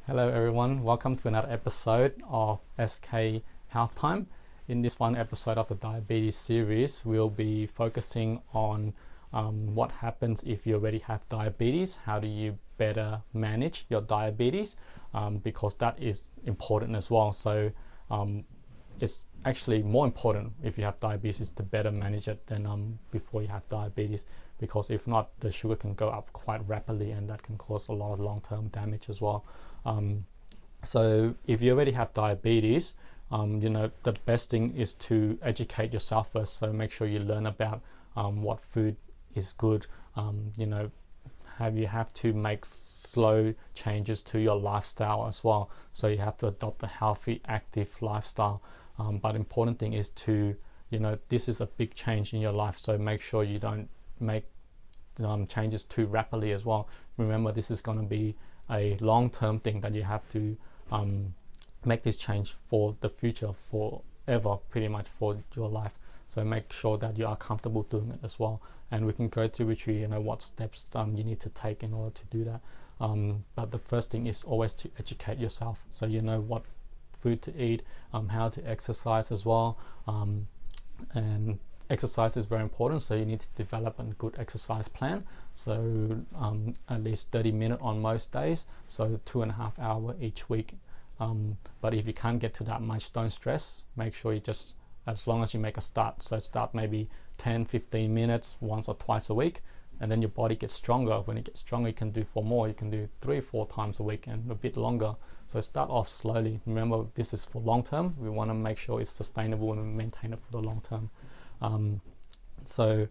Hello everyone, welcome to another episode of SK Health Time. In this one episode of the diabetes series, we'll be focusing on what happens if you already have diabetes. How do you better manage your diabetes, because that is important as well. So it's actually more important if you have diabetes to better manage it than before you have diabetes, because if not, the sugar can go up quite rapidly and that can cause a lot of long-term damage as well. So if you already have diabetes, the best thing is to educate yourself first. So make sure you learn about what food is good. You have to make slow changes to your lifestyle as well. So you have to adopt a healthy, active lifestyle. But important thing is to, this is a big change in your life. So make sure you don't make changes too rapidly as well. Remember, this is going to be a long-term thing that you have to make this change for the future, forever, pretty much for your life. So make sure that you are comfortable doing it as well, and we can go through with you, what steps you need to take in order to do that. But the first thing is always to educate yourself, so you know what food to eat, how to exercise as well, and exercise is very important, so you need to develop a good exercise plan. So at least 30 minutes on most days, so 2.5 hours each week. But if you can't get to that much, don't stress. Make sure you just, as long as you make a start, so start maybe 10-15 minutes once or twice a week, and then your body gets stronger. When it gets stronger, you can do 4 more. You can do 3-4 times a week and a bit longer. So start off slowly. Remember, this is for long term. We want to make sure it's sustainable and maintain it for the long term. So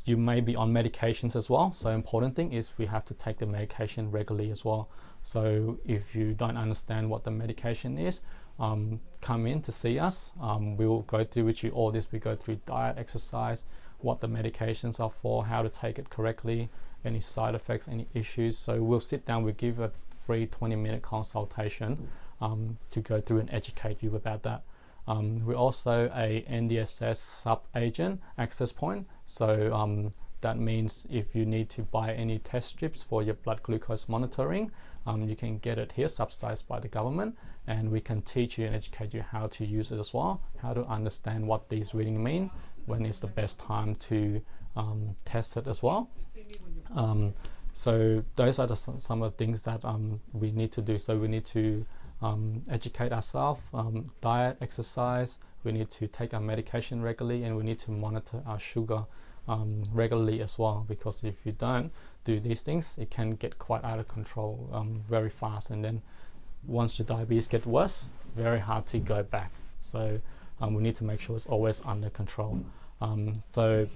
you may be on medications as well. So important thing is we have to take the medication regularly as well. So if you don't understand what the medication is, come in to see us. We'll go through with you all this. We go through diet, exercise, what the medications are for, how to take it correctly, any side effects, any issues. So we'll sit down, we'll give a free 20-minute consultation to go through and educate you about that. We're also a NDSS sub-agent access point. So that means if you need to buy any test strips for your blood glucose monitoring, you can get it here, subsidized by the government, and we can teach you and educate you how to use it as well, how to understand what these readings mean, when is the best time to test it as well. So those are some of the things that we need to do. So we need to educate ourselves, diet, exercise, we need to take our medication regularly, and we need to monitor our sugar regularly as well, because if you don't do these things, it can get quite out of control very fast, and then once your diabetes gets worse, very hard to go back. So we need to make sure it's always under control. So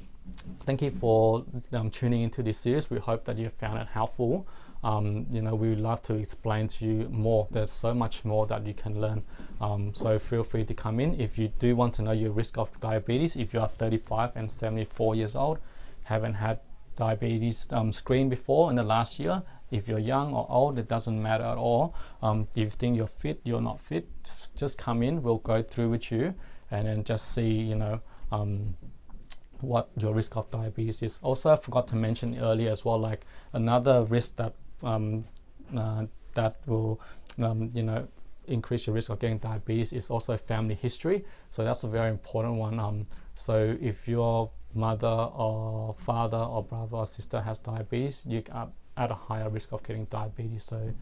thank you for tuning into this series. We hope that you found it helpful. We would love to explain to you more. There's so much more that you can learn. So feel free to come in. If you do want to know your risk of diabetes, if you are 35 and 74 years old, haven't had diabetes screened before in the last year, if you're young or old, it doesn't matter at all. If you think you're fit, you're not fit, just come in. We'll go through with you and then just see, what your risk of diabetes is. Also, I forgot to mention earlier as well, like another risk that that will increase your risk of getting diabetes is also family history. So that's a very important one. So if your mother or father or brother or sister has diabetes, you are at a higher risk of getting diabetes. So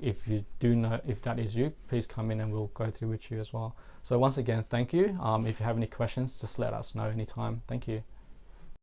if you do know if that is you, please come in and we'll go through with you as well. So once again, thank you. If you have any questions, just let us know anytime. Thank you.